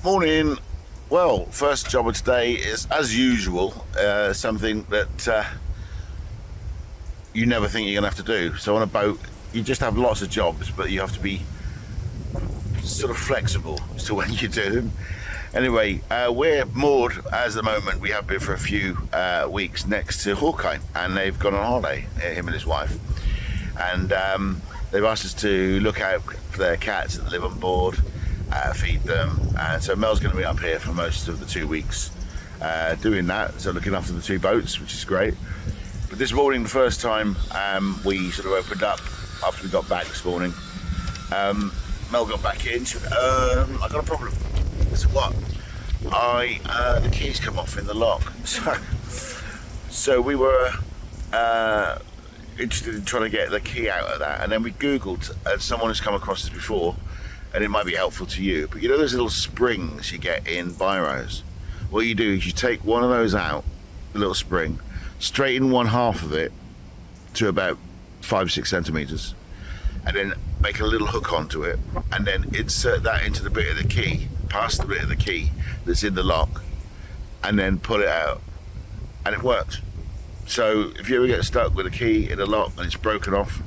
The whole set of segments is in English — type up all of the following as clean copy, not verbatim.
Morning. Well, first job of today is, as usual, something that you never think you're going to have to do. So on a boat, you just have lots of jobs, but you have to be sort of flexible as to when you do them. Anyway, we're moored as the moment. We have been for a few weeks next to Hawkeye, and they've gone on holiday, him and his wife. And they've asked us to look out for their cats that live on board, feed them. And so Mel's going to be up here for most of the 2 weeks doing that, so looking after the two boats, which is great. But this morning, the first time we sort of opened up after we got back this morning, Mel got back in. She went, I got a problem. I said, what? The keys come off in the lock. So we were interested in trying to get the key out of that, and then we googled, and someone has come across this before, and it might be helpful to you, but you know those little springs you get in biros? What you do is you take one of those out, the little spring, straighten one half of it to about 5-6 centimeters, and then make a little hook onto it, and then insert that into the bit of the key, past the bit of the key that's in the lock, and then pull it out, and it works. So if you ever get stuck with a key in a lock and it's broken off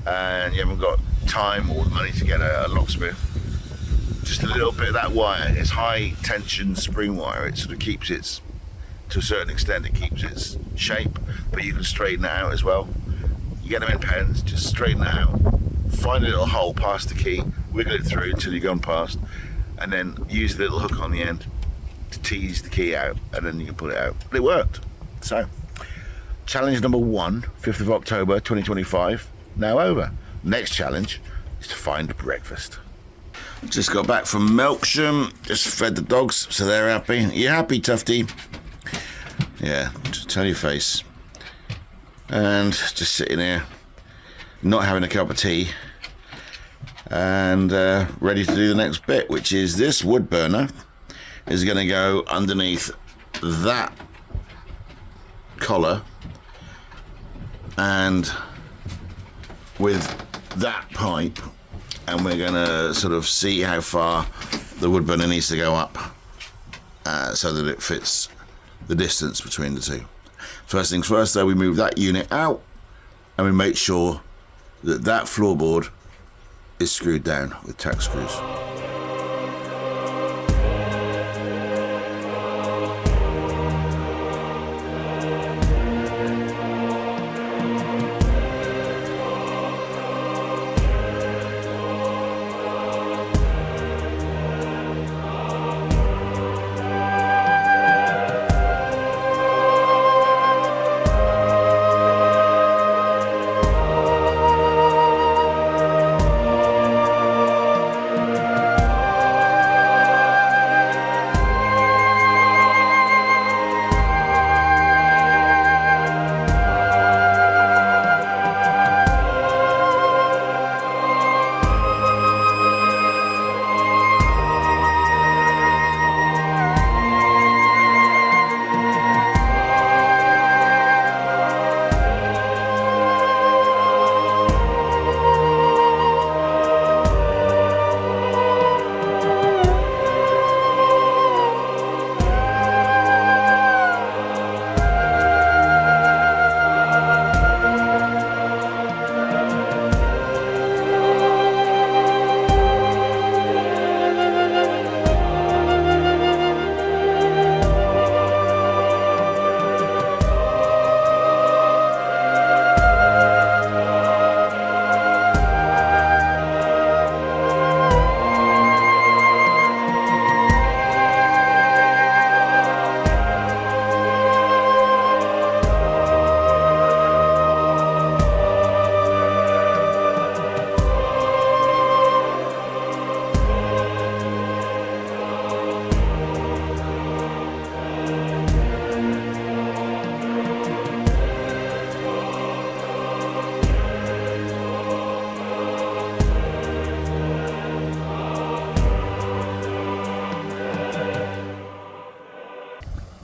and you haven't got time or the money to get a locksmith, just a little bit of that wire, it's high tension spring wire, it sort of keeps its, to a certain extent it keeps its shape, but you can straighten it out as well. You get them in pens, just straighten it out, find a little hole past the key, wiggle it through until you've gone past, and then use the little hook on the end to tease the key out, and then you can pull it out. It worked. So challenge number 1, 5th of October 2025, now over. Next challenge is to find breakfast. Just got back from Melksham, just fed the dogs, so they're happy. You happy, Tufty? Yeah, just tell your face. And just sitting here, not having a cup of tea, and ready to do the next bit, which is this wood burner is going to go underneath that collar, and with that pipe, and we're going to sort of see how far the wood burner needs to go up so that it fits the distance between the two. First things first though, we move that unit out and we make sure that that floorboard is screwed down with tack screws.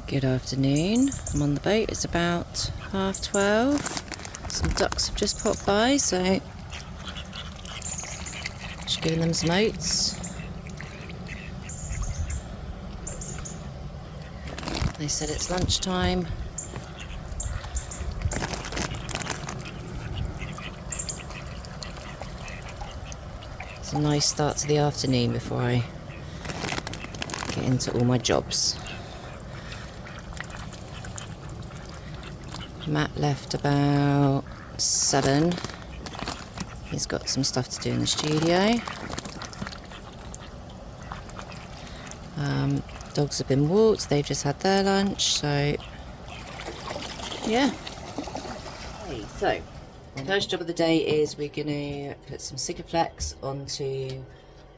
Good afternoon. I'm on the boat. It's about 12:30. Some ducks have just popped by, so just giving them some oats. They said it's lunchtime. It's a nice start to the afternoon before I get into all my jobs. Matt left about 7. He's got some stuff to do in the studio. Dogs have been walked, they've just had their lunch, so yeah. Okay, so first job of the day is we're going to put some Sikaflex onto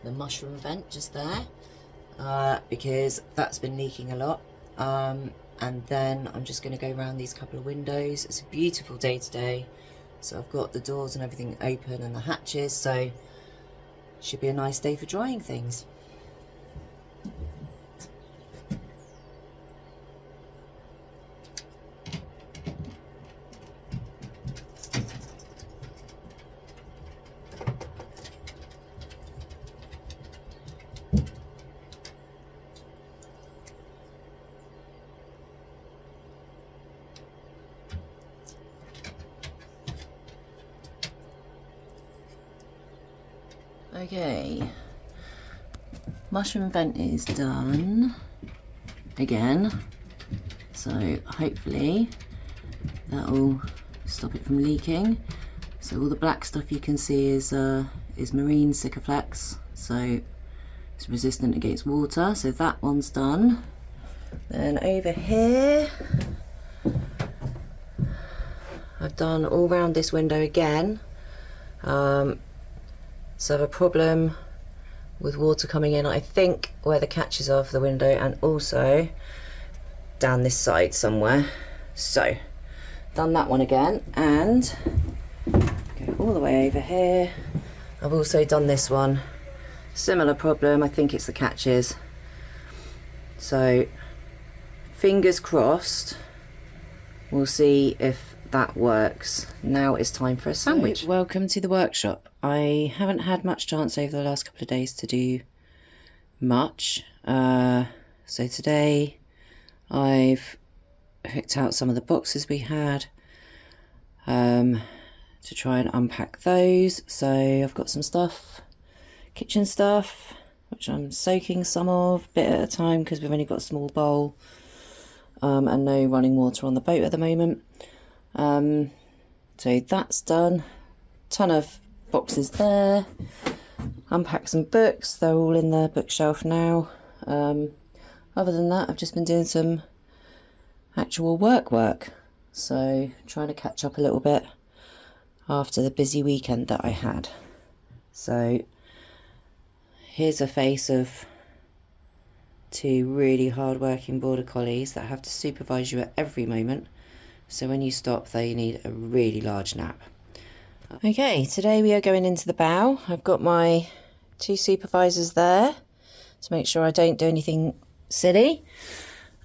the mushroom vent just there, because that's been leaking a lot. And then I'm just going to go around these couple of windows. It's a beautiful day today, so I've got the doors and everything open and the hatches, so should be a nice day for drying things. Okay, mushroom vent is done again, so hopefully that'll stop it from leaking. So all the black stuff you can see is marine Sikaflex, so it's resistant against water, so that one's done. Then over here I've done all round this window again. So I have a problem with water coming in, I think, where the catches are for the window, and also down this side somewhere. So, done that one again, and go all the way over here. I've also done this one. Similar problem, I think it's the catches. So, fingers crossed, we'll see if that works. Now it's time for a sandwich. So, welcome to the workshop. I haven't had much chance over the last couple of days to do much. So today I've hooked out some of the boxes we had to try and unpack those. So I've got some stuff, kitchen stuff, which I'm soaking some of, bit at a time, because we've only got a small bowl and no running water on the boat at the moment. So that's done. Ton of boxes there. Unpack some books, they're all in the bookshelf now. Other than that, I've just been doing some actual work, so trying to catch up a little bit after the busy weekend that I had. So here's a face of 2 really hard-working border collies that have to supervise you at every moment, so when you stop they need a really large nap. Okay, today we are going into the bow. I've got my 2 supervisors there to make sure I don't do anything silly.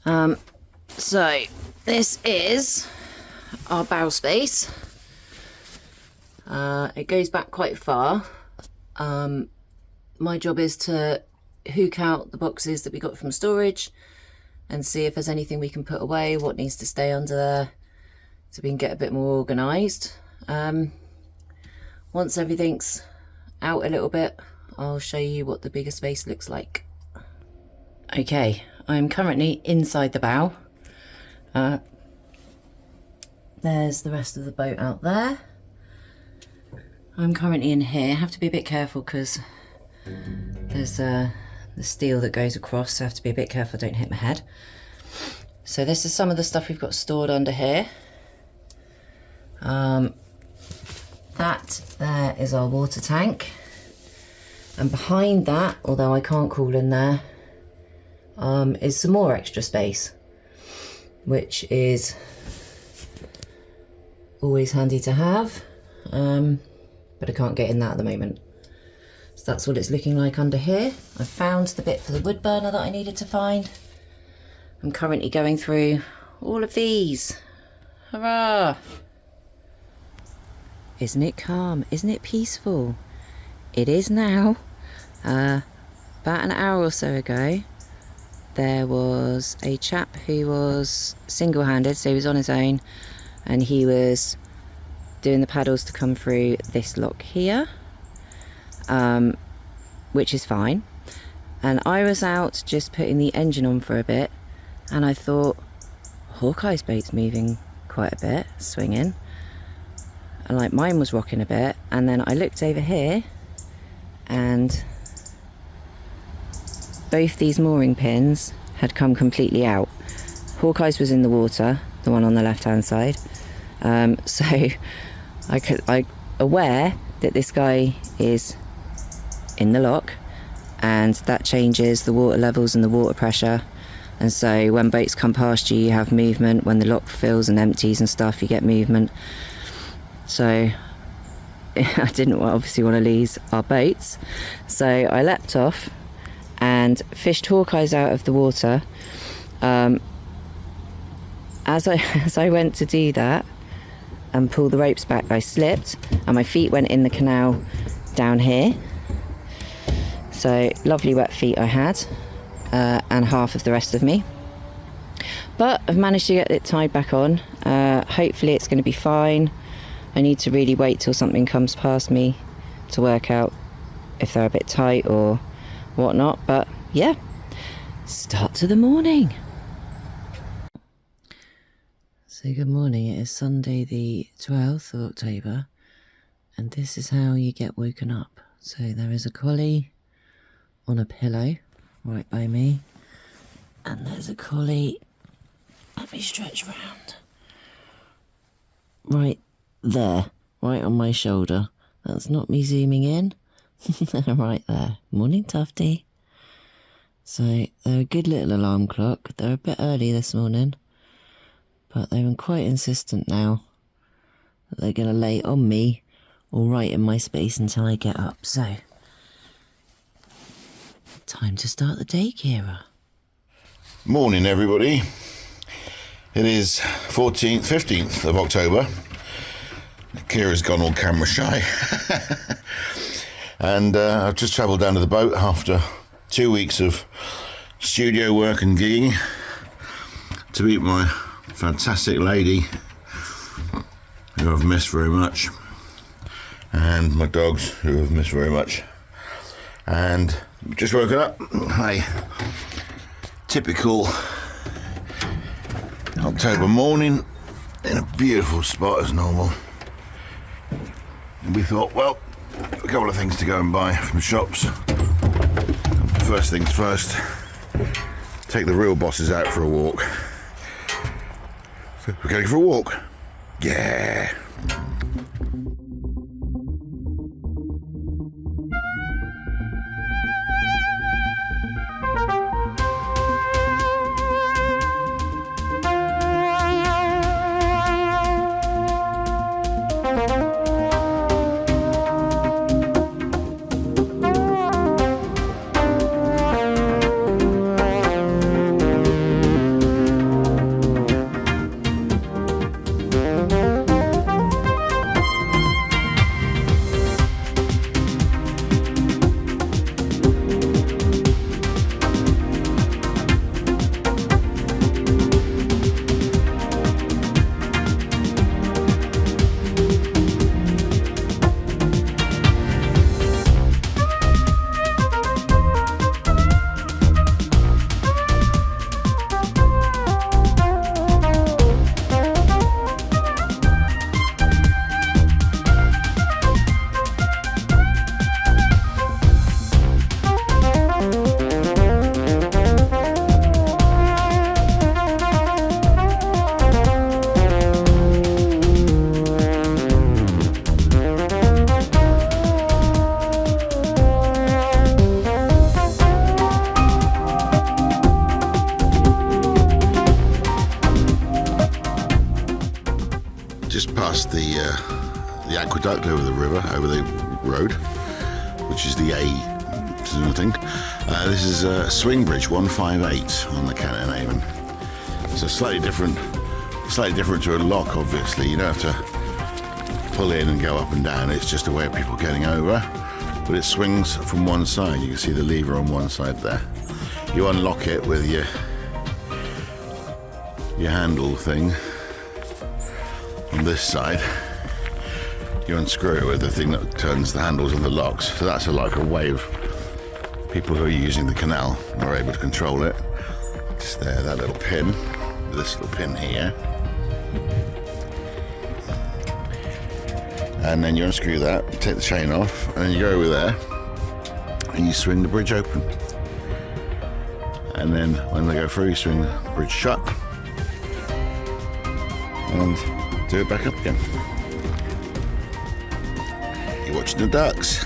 So this is our bow space. It goes back quite far. My job is to hook out the boxes that we got from storage and see if there's anything we can put away, what needs to stay under there, so we can get a bit more organised. Once everything's out a little bit, I'll show you what the bigger space looks like. Okay, I'm currently inside the bow. There's the rest of the boat out there. I'm currently in here. I have to be a bit careful because there's the steel that goes across, so I have to be a bit careful I don't hit my head. So this is some of the stuff we've got stored under here. That there is our water tank, and behind that, although I can't crawl in there, is some more extra space, which is always handy to have, but I can't get in that at the moment. So that's what it's looking like under here. I found the bit for the wood burner that I needed to find. I'm currently going through all of these. Hurrah! Isn't it calm? Isn't it peaceful? It is now. About an hour or so ago, there was a chap who was single-handed, so he was on his own, and he was doing the paddles to come through this lock here, which is fine. And I was out just putting the engine on for a bit, and I thought, Hawkeye's boat's moving quite a bit, swinging, and like mine was rocking a bit. And then I looked over here, and both these mooring pins had come completely out. Hawkeye's was in the water, the one on the left hand side, so I aware that this guy is in the lock, and that changes the water levels and the water pressure. And so when boats come past you, you have movement. When the lock fills and empties and stuff, you get movement. So I didn't obviously want to lose our boats, so I leapt off and fished Hawkeyes out of the water. As I went to do that and pull the ropes back, I slipped and my feet went in the canal down here. So lovely wet feet I had, and half of the rest of me. But I've managed to get it tied back on. Hopefully it's going to be fine. I need to really wait till something comes past me to work out if they're a bit tight or whatnot. But yeah, start to the morning. So good morning. It is Sunday the 12th of October, and this is how you get woken up. So there is a collie on a pillow right by me, and there's a collie, let me stretch around, right there, right on my shoulder. That's not me zooming in. Right there. Morning, Tufty. So they're a good little alarm clock. They're a bit early this morning, but they're quite insistent now that they're going to lay on me or right in my space until I get up. So time to start the day, Kira. Morning, everybody. It is 15th of October. Kira's gone all camera shy. And I've just travelled down to the boat after 2 weeks of studio work and gigging to meet my fantastic lady, who I've missed very much, and my dogs, who I've missed very much. And just woken up. A typical October morning in a beautiful spot as normal. And we thought, well, a couple of things to go and buy from shops. First things first, take the real bosses out for a walk. So we're going for a walk. Yeah. Just past the aqueduct over the river, over the road, which is the A something. This is Swing Bridge 158 on the Cannon Haven. So slightly different to a lock, obviously. You don't have to pull in and go up and down. It's just a way of people getting over. but it swings from one side. You can see the lever on one side there. You unlock it with your handle thing on this side. You unscrew it with the thing that turns the handles and the locks. So that's like a way of people who are using the canal are able to control it. It's there, that little pin, this little pin here. And then you unscrew that, take the chain off, and then you go over there and you swing the bridge open. And then when they go through, you swing the bridge shut and do it back up again. You're watching the ducks.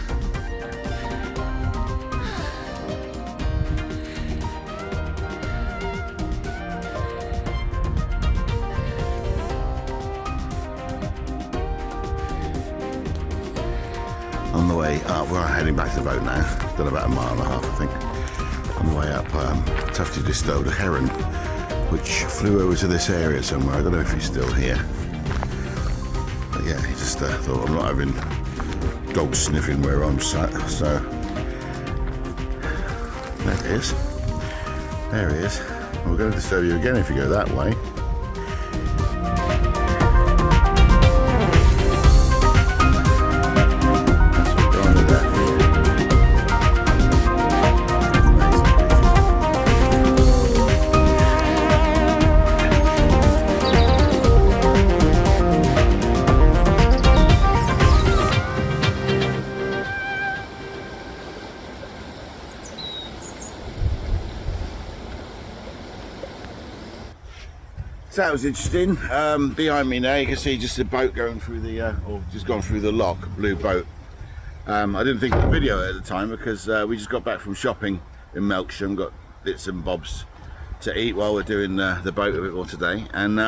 On the way up, we're heading back to the boat now. Done about 1.5 miles, I think. On the way up, Tufty just stowed a heron, which flew over to this area somewhere. I don't know if he's still here. But yeah, he just thought, I'm not having dogs sniffing where I'm sat, so there it is. There he is. We're going to disturb you again if you go that way. So that was interesting. Behind me now you can see just a boat going through the, or just gone through the lock, a blue boat. I didn't think of the video at the time because we just got back from shopping in Melksham, got bits and bobs to eat while we're doing the boat a bit more today. And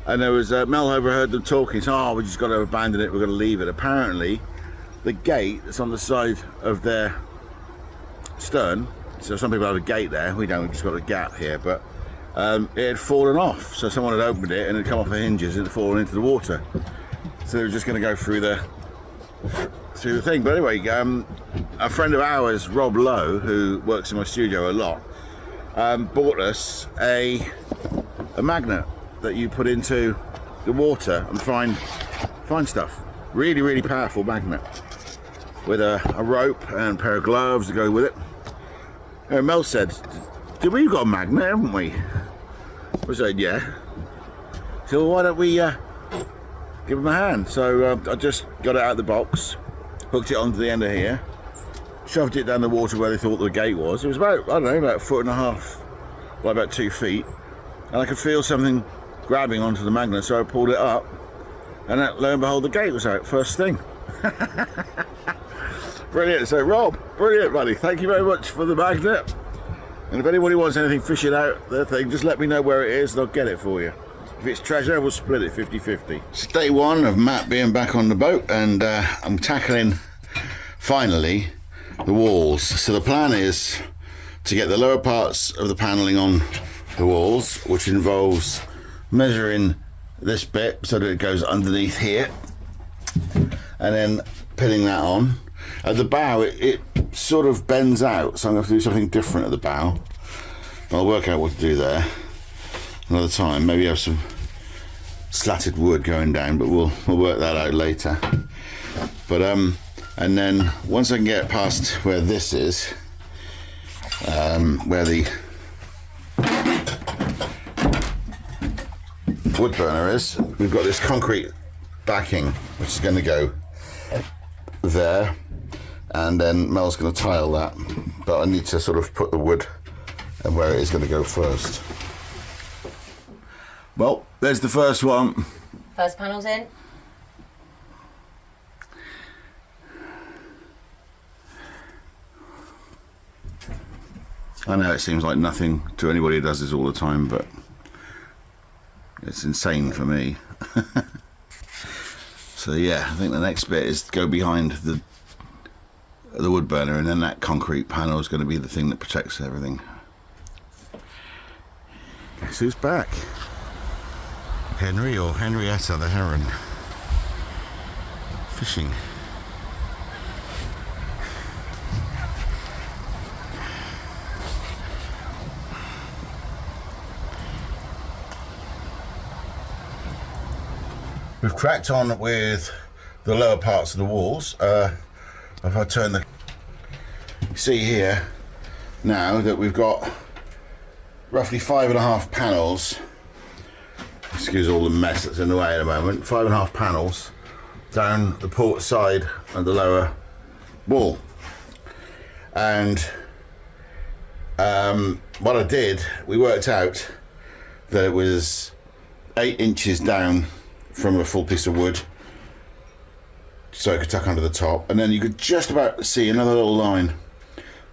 there was, Mel overheard them talking, so we just got to abandon it, we're going to leave it. Apparently the gate that's on the side of their stern, so some people have a gate there, we don't, we've just got a gap here, but it had fallen off, so someone had opened it and it had come off the hinges and it had fallen into the water. So they were just going to go through the thing. But anyway, a friend of ours, Rob Lowe, who works in my studio a lot, bought us a magnet that you put into the water and find stuff. Really, really powerful magnet with a rope and a pair of gloves to go with it. And Mel said, we've got a magnet, haven't we? I said, yeah. So why don't we give him a hand? So I just got it out of the box, hooked it onto the end of here, shoved it down the water where they thought the gate was. It was about, I don't know, about 1.5 feet, well, about 2 feet. And I could feel something grabbing onto the magnet, so I pulled it up, and lo and behold, the gate was out first thing. Brilliant. So Rob, brilliant, buddy. Thank you very much for the magnet. And if anybody wants anything fishing out their thing, just let me know where it is and I'll get it for you. If it's treasure, we'll split it 50-50. It's day one of Matt being back on the boat, and I'm tackling, finally, the walls. So the plan is to get the lower parts of the panelling on the walls, which involves measuring this bit so that it goes underneath here, and then pinning that on. At the bow, it sort of bends out, so I'm going to have to do something different at the bow. I'll work out what to do there another time. Maybe have some slatted wood going down, but we'll work that out later. But and then once I can get past where this is, where the wood burner is, we've got this concrete backing which is going to go there, and then Mel's going to tile that, but I need to sort of put the wood and where it is going to go first. Well, there's the first one. First panel's in. I know it seems like nothing to anybody who does this all the time, but it's insane for me. So yeah, I think the next bit is to go behind the wood burner, and then that concrete panel is going to be the thing that protects everything. Guess who's back? Henry, or Henrietta the heron, fishing. We've cracked on with the lower parts of the walls. If I turn the... See here now that we've got roughly 5.5 panels. Excuse all the mess that's in the way at the moment. 5.5 panels down the port side and the lower wall. And what I did, we worked out that it was 8 inches down from a full piece of wood, so it could tuck under the top, and then you could just about see another little line.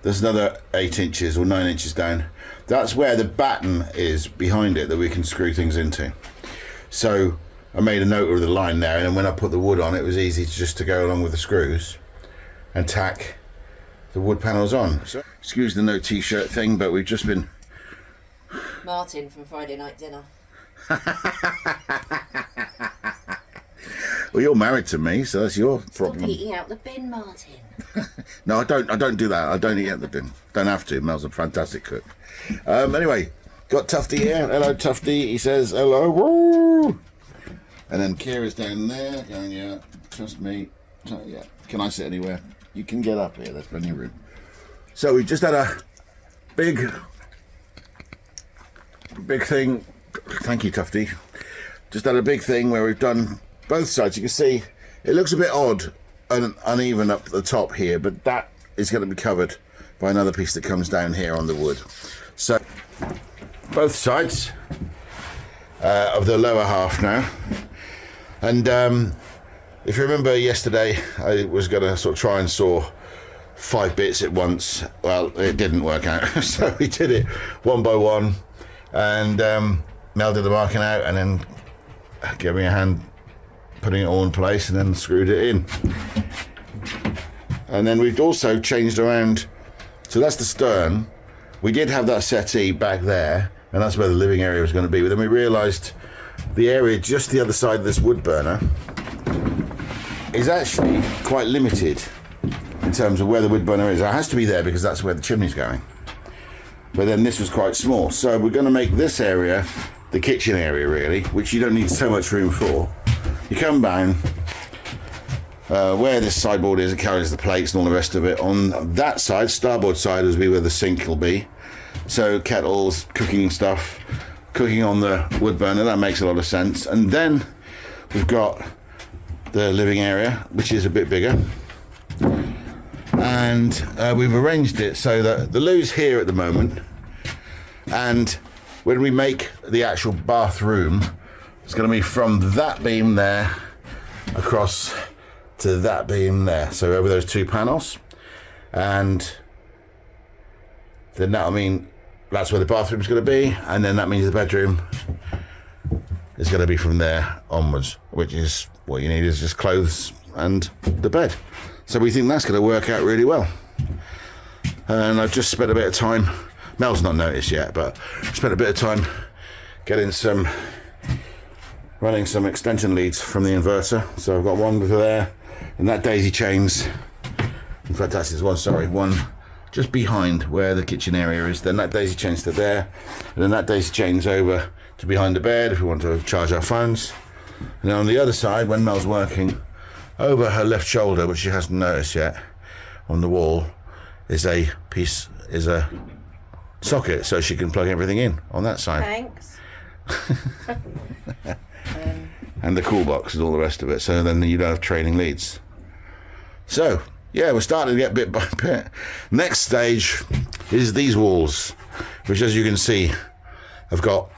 There's another 8 inches or 9 inches down. That's where the batten is behind it that we can screw things into. So I made a note of the line there, and then when I put the wood on, it was easy to go along with the screws and tack the wood panels on. So, excuse the no t-shirt thing, but we've just been... Martin from Friday night dinner. Well, you're married to me, so that's your problem. Stop eating out the bin, Martin. No, I don't do that. I don't eat out the bin. Don't have to. Mel's a fantastic cook. Anyway, got Tufty here. Hello, Tufty. He says hello. Woo! And then Kira's down there going, yeah, trust me. Yeah. Can I sit anywhere? You can get up here. There's plenty of room. So we just had a big thing. Thank you, Tufty. Just had a big thing where we've done both sides. You can see it looks a bit odd and uneven up the top here, but that is going to be covered by another piece that comes down here on the wood. So both sides of the lower half now. And if you remember yesterday, I was going to sort of try and saw 5 bits at once. Well, it didn't work out, so we did it one by one, and Mel did the marking out and then gave me a hand putting it all in place and then screwed it in. And then we've also changed around, so that's the stern. We did have that settee back there, and that's where the living area was going to be, but then we realised the area just the other side of this wood burner is actually quite limited in terms of where the wood burner is. It has to be there because that's where the chimney's going. But then this was quite small, so we're going to make this area the kitchen area, really, which you don't need so much room for. You come down where this sideboard is, it carries the plates and all the rest of it. On that side, starboard side, will be where the sink will be. So kettles, cooking stuff, cooking on the wood burner, that makes a lot of sense. And then we've got the living area, which is a bit bigger. And we've arranged it so that the loo's here at the moment, and when we make the actual bathroom, it's going to be from that beam there across to that beam there, so over those 2 panels, and then that'll mean that's where the bathroom's going to be, and then that means the bedroom is going to be from there onwards, which is what you need is just clothes and the bed. So we think that's going to work out really well. And I've just spent a bit of time, Mel's not noticed yet, but spent a bit of time running some extension leads from the inverter. So I've got one over there, and that daisy chains, in fact that's one just behind where the kitchen area is. Then that daisy chains to there, and then that daisy chains over to behind the bed if we want to charge our phones. And then on the other side, when Mel's working, over her left shoulder, which she hasn't noticed yet, on the wall is a socket, so she can plug everything in on that side. Thanks. And the cool box and all the rest of it, so then you don't have trailing leads. So yeah, we're starting to get bit by bit. Next stage is these walls, which, as you can see, have got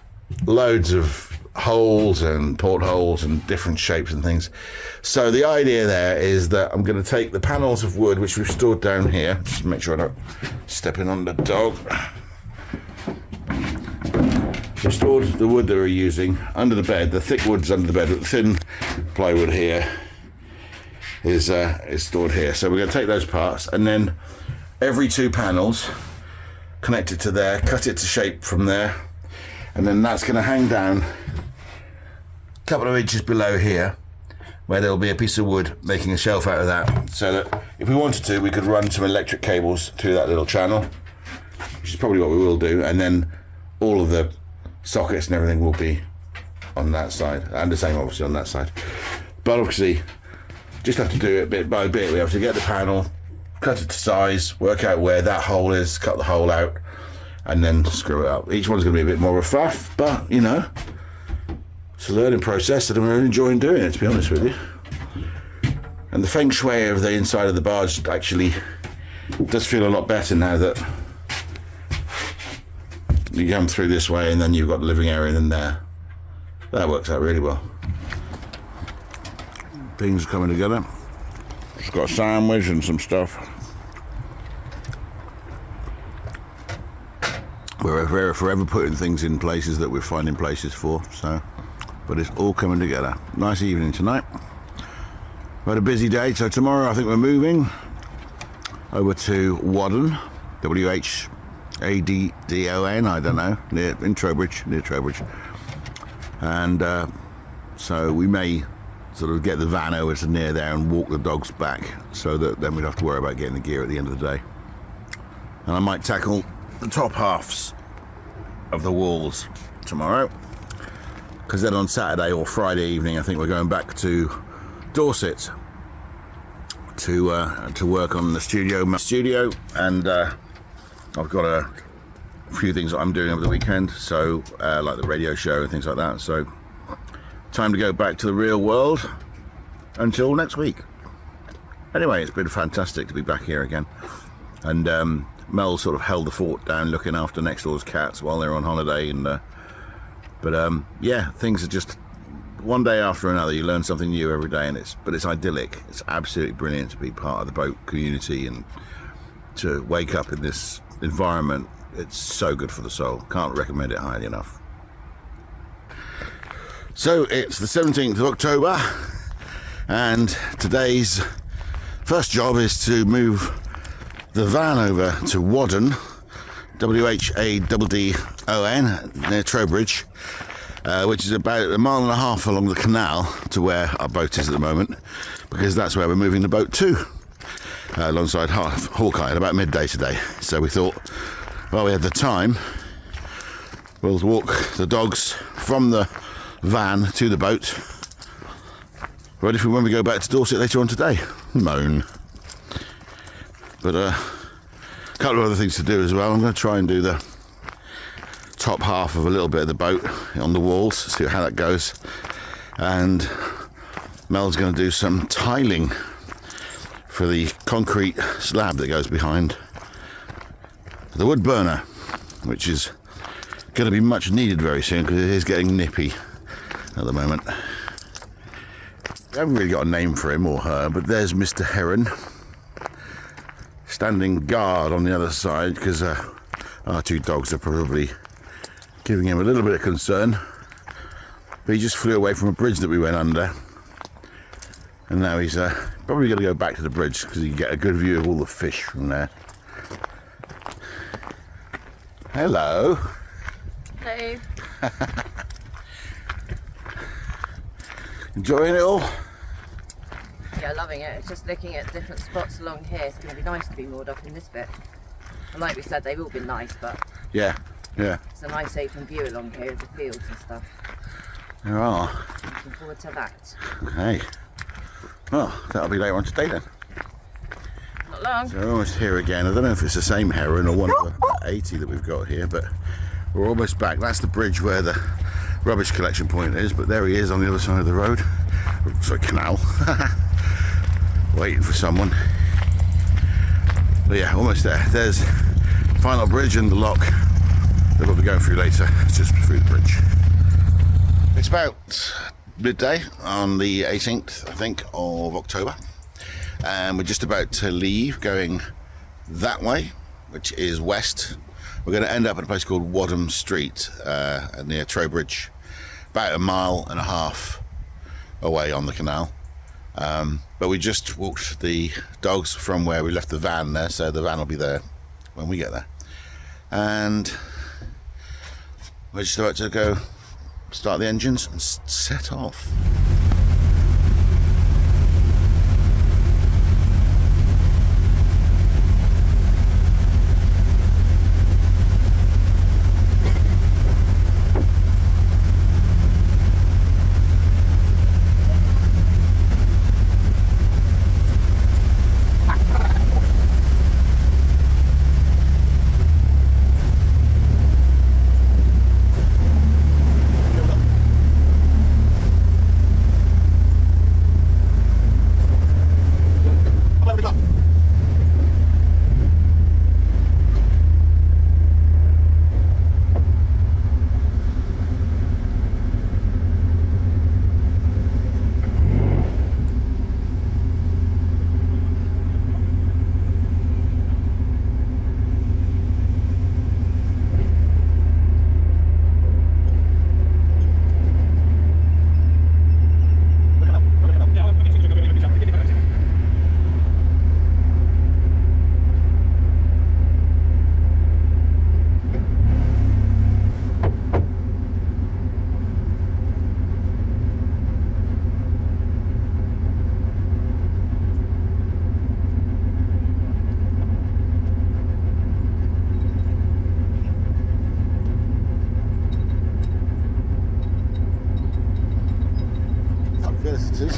loads of holes and portholes and different shapes and things. So the idea there is that I'm going to take the panels of wood which we've stored down here, just to make sure I don't step in on the dog. We've stored the wood that we're using under the bed. The thick wood's under the bed, but the thin plywood here is stored here. So we're going to take those parts, and then every 2 panels connect it to there, cut it to shape from there, and then that's going to hang down a couple of inches below here, where there'll be a piece of wood making a shelf out of that, so that if we wanted to, we could run some electric cables through that little channel, which is probably what we will do, and then all of the sockets and everything will be on that side, and the same obviously on that side. But obviously, just have to do it bit by bit. We have to get the panel, cut it to size, work out where that hole is, cut the hole out, and then screw it up. Each one's going to be a bit more of a faff, but you know, it's a learning process, and I'm enjoying doing it, to be honest with you. And the feng shui of the inside of the barge actually does feel a lot better now that you come through this way, and then you've got the living area in there. That works out really well. Things are coming together. Just got a sandwich and some stuff. We're forever putting things in places that we're finding places for, so, but it's all coming together. Nice evening tonight. We had a busy day, so tomorrow I think we're moving over to Wadden, W-H-A-D-D-O-N, I don't know, near Trowbridge, and so we may sort of get the van over to near there and walk the dogs back, so that then we'd have to worry about getting the gear at the end of the day. And I might tackle the top halves of the walls tomorrow, because then on Saturday or Friday evening I think we're going back to Dorset to work on the studio, and I've got a few things that I'm doing over the weekend, so like the radio show and things like that, so time to go back to the real world until next week. Anyway, it's been fantastic to be back here again, and Mel sort of held the fort down looking after next door's cats while they're on holiday, and yeah, things are just one day after another. You learn something new every day, and it's idyllic. It's absolutely brilliant to be part of the boat community and to wake up in this environment. It's so good for the soul. Can't recommend it highly enough. So it's the 17th of October, and today's first job is to move the van over to Wadden, W-H-A-D-D-O-N, near Trowbridge, which is about 1.5 miles along the canal to where our boat is at the moment, because that's where we're moving the boat to, alongside Hawkeye at about midday today. So we thought, while we had the time, we'll walk the dogs from the van to the boat, ready for when we go back to Dorset later on today. Moan. But a couple of other things to do as well. I'm going to try and do the top half of a little bit of the boat on the walls, see how that goes, and Mel's going to do some tiling for the concrete slab that goes behind the wood burner, which is going to be much needed very soon because it is getting nippy at the moment. I haven't really got a name for him or her, but there's Mr. Heron standing guard on the other side, because our two dogs are probably giving him a little bit of concern. But he just flew away from a bridge that we went under, and now he's probably going to go back to the bridge because you can get a good view of all the fish from there. Hello. Hello. Enjoying it all? Yeah, loving it. It's just looking at different spots along here. It's going to be nice to be moored up in this bit. And like we said, they've all been nice, but Yeah. it's a nice open view along here of the fields and stuff. There are. Looking forward to that. Okay. Well, that'll be later on today then. Not long. So we're almost here again. I don't know if it's the same heron or one of the 80 that we've got here, but we're almost back. That's the bridge where the rubbish collection point is, but there he is on the other side of the road. Sorry, canal. Waiting for someone. But yeah, almost there. There's the final bridge and the lock that we'll be going through later. It's just through the bridge. It's about midday on the 18th, I think, of October. And we're just about to leave, going that way, which is west. We're going to end up at a place called Wadham Street, near Trowbridge, about 1.5 miles away on the canal. But we just walked the dogs from where we left the van there, so the van will be there when we get there. And we're just about to go start the engines and set off.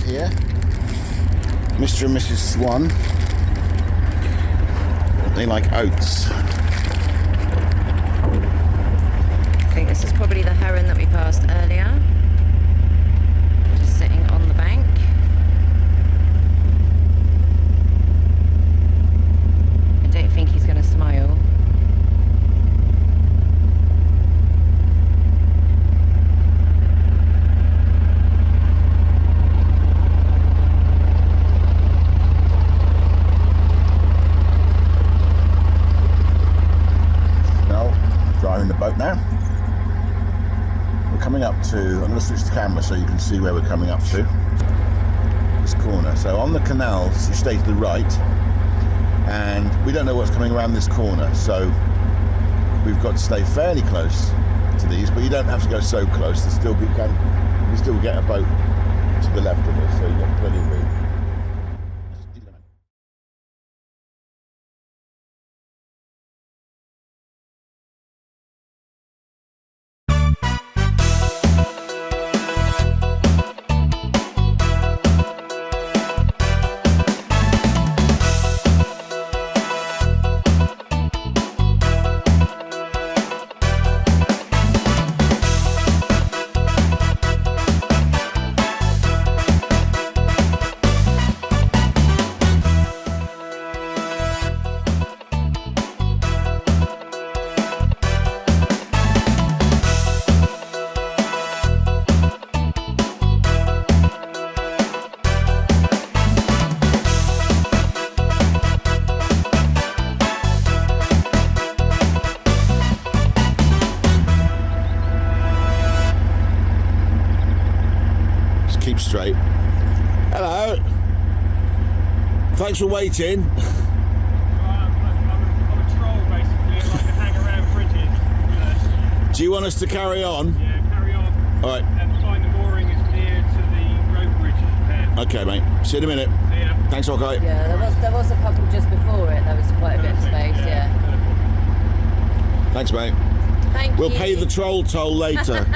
here. Mr. and Mrs. Swan. They like oats. I think this is probably the heron that we passed earlier. Just sitting on the bank. I don't think he's going to smile. Driving the boat now. We're coming up to, I'm going to switch the camera so you can see where we're coming up to. This corner. So on the canals you stay to the right, and we don't know what's coming around this corner, so we've got to stay fairly close to these, but you don't have to go so close. You still get a boat to the left of us, so you've got plenty of room. Keep straight. Hello. Thanks for waiting. I'm a troll basically. I like to hang around bridges. Do you want us to carry on? Yeah, carry on. All right. And find the mooring is near to the road bridge there. Okay, mate. See you in a minute. See ya. Thanks, okay. Yeah, there was a couple just before it. There was quite a bit of space. Yeah. Thanks, mate. Thank you. We'll pay the troll toll later.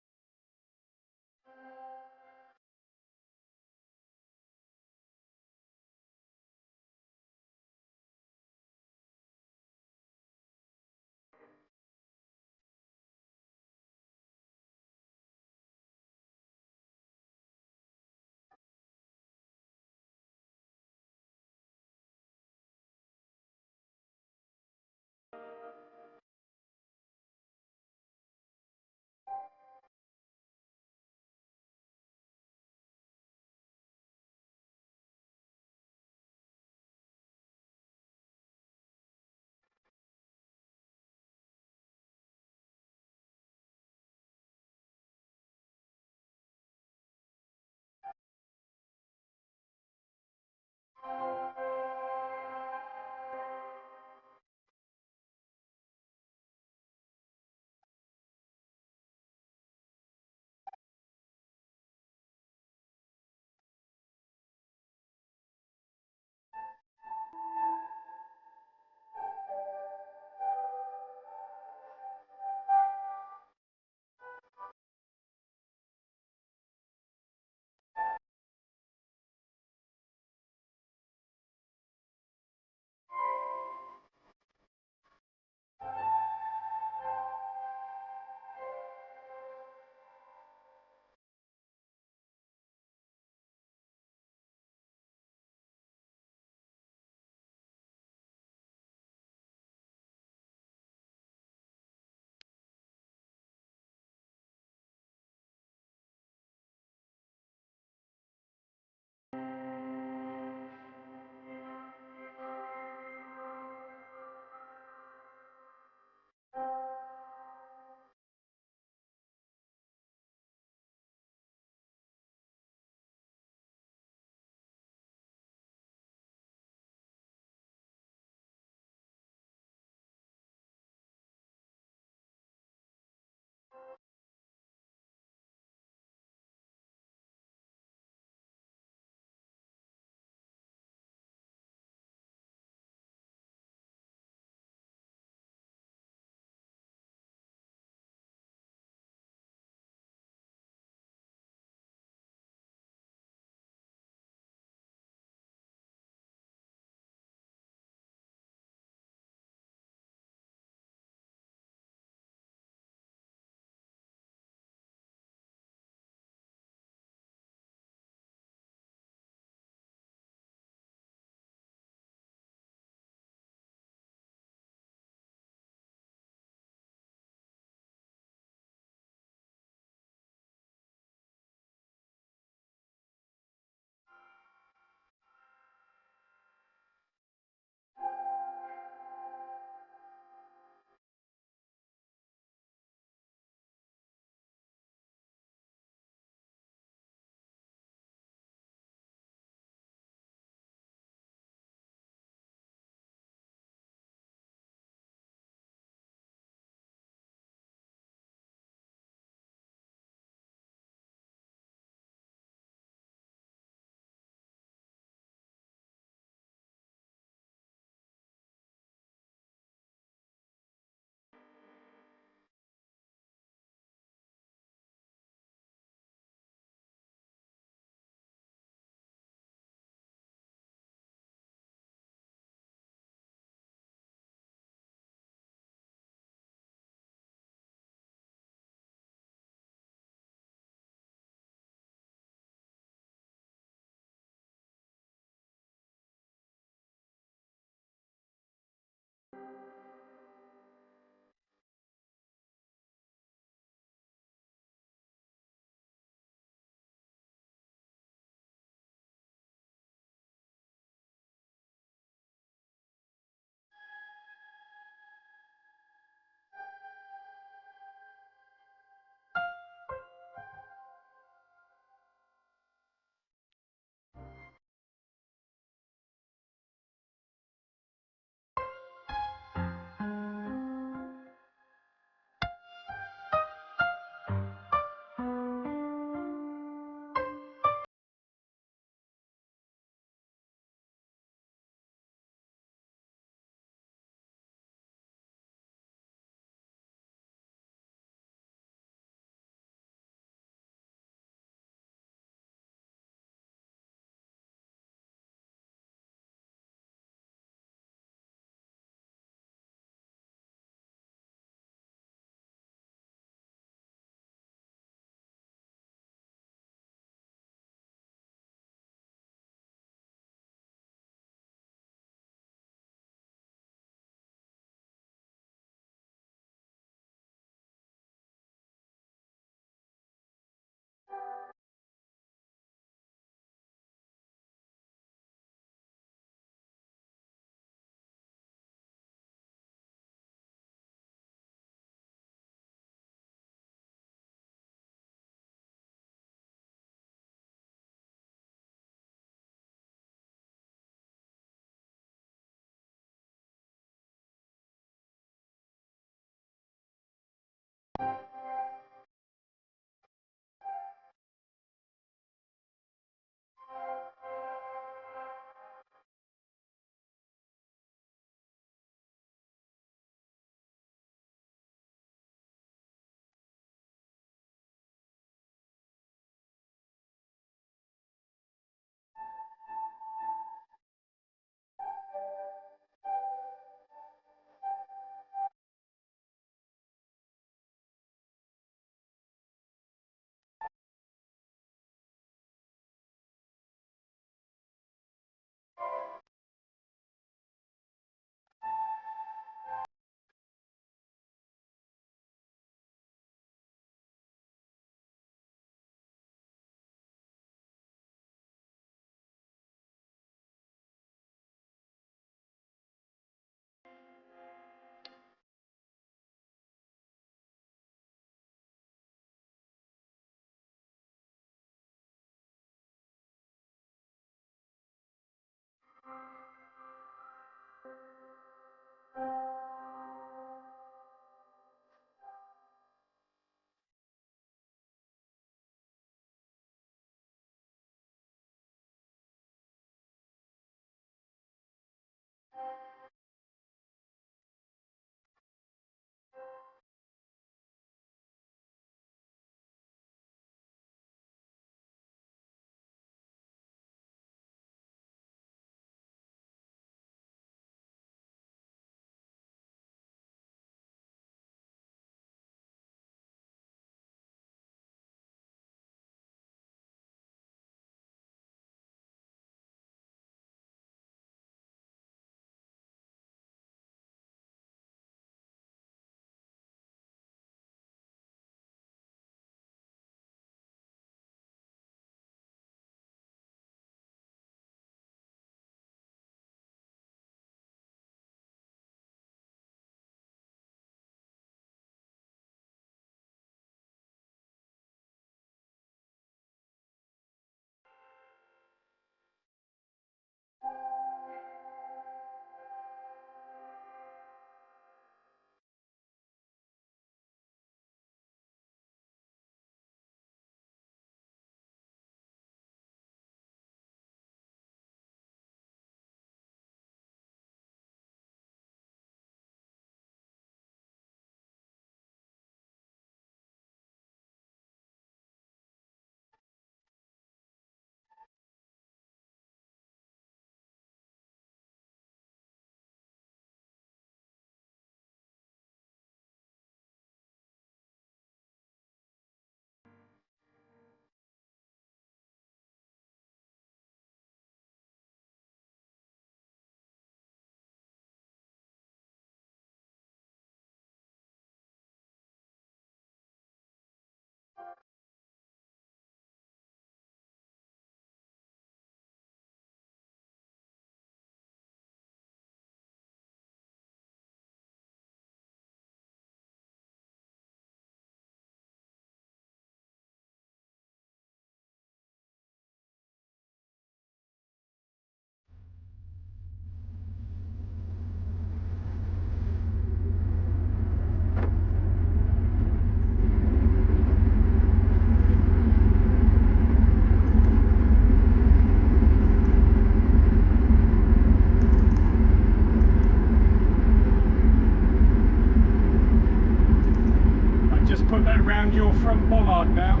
Just put that round your front bollard now.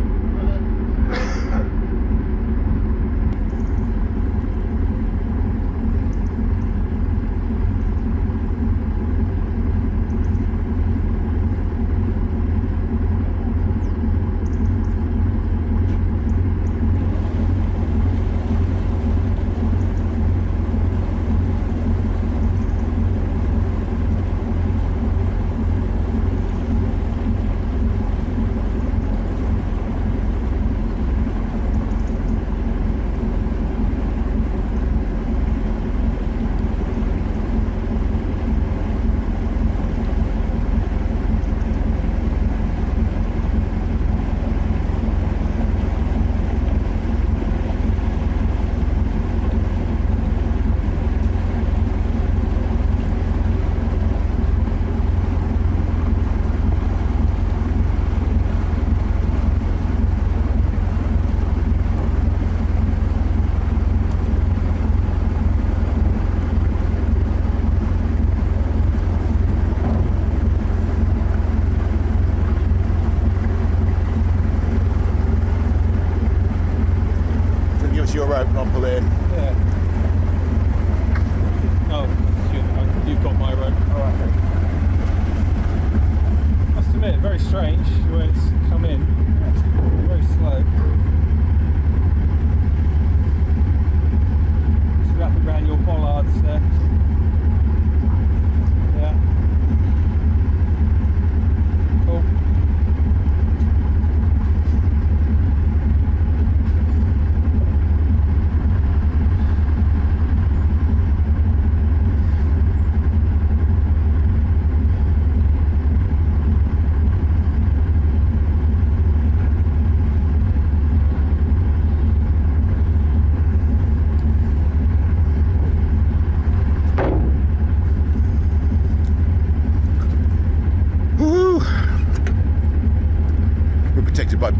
Your rope and I'll pull it in. Yeah. Oh, you've got my rope. Alright, okay. Must admit, very strange the way it's come in. Very slow. Just wrap it around your bollards there. Yeah. Cool.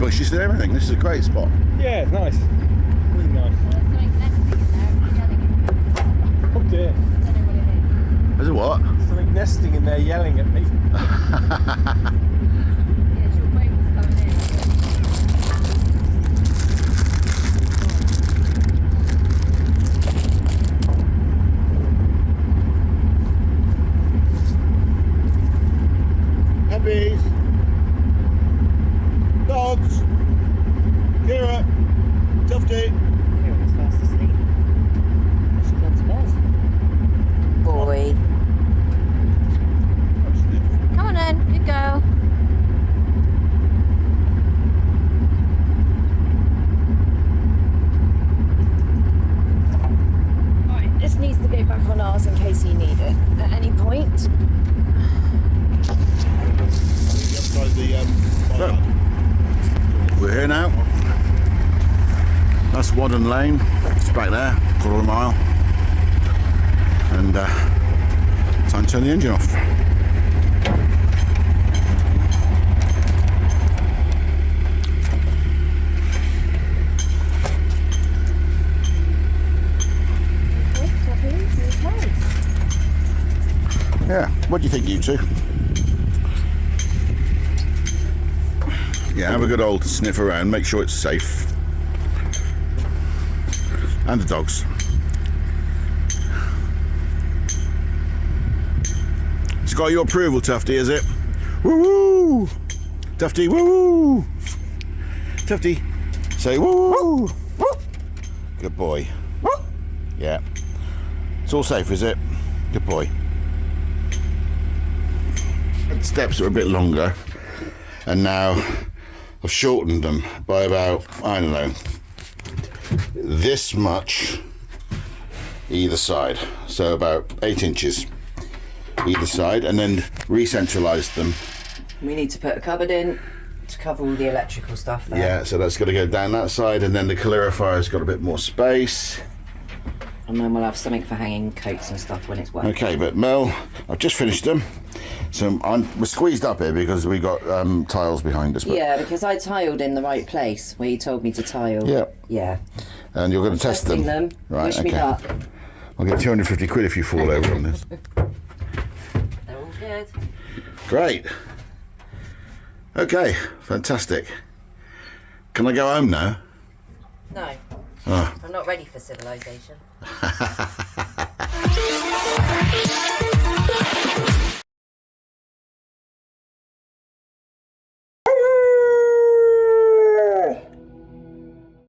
bushes and everything. This is a great spot. Yeah, it's nice. Really nice. Oh dear. Is it what? Something nesting in there yelling at me. Puppies. Dogs. Kira. Tufty. Kira's fast asleep. She's gone to bed. Boy. Come on then, good girl. Right, this needs to go back on ours in case you need it at any point. We're here now. That's Wadden Lane. It's back there, quarter of a mile. And time to turn the engine off. Yeah, what do you think, you two? Yeah, have a good old sniff around, make sure it's safe. And the dogs. It's got your approval, Tufty, is it? Woo-woo! Tufty, woo-woo! Tufty, say woo-woo! Good boy. Yeah. It's all safe, is it? Good boy. The steps are a bit longer, and now I've shortened them by about, I don't know, this much either side. So about 8 inches either side, and then re-centralised them. We need to put a cupboard in to cover all the electrical stuff there. Yeah, so that's got to go down that side, and then the calorifier's got a bit more space. And then we'll have something for hanging coats and stuff when it's wet. Okay, but Mel, I've just finished them. So we're squeezed up here because we got tiles behind us. But Yeah, because I tiled in the right place where you told me to tile. Yeah. Yeah. And you're going to test Testing them. them. Right, Wish okay. me luck. I'll get 250 quid if you fall over on this. They're all good. Great. Okay, fantastic. Can I go home now? No. Oh. I'm not ready for civilization.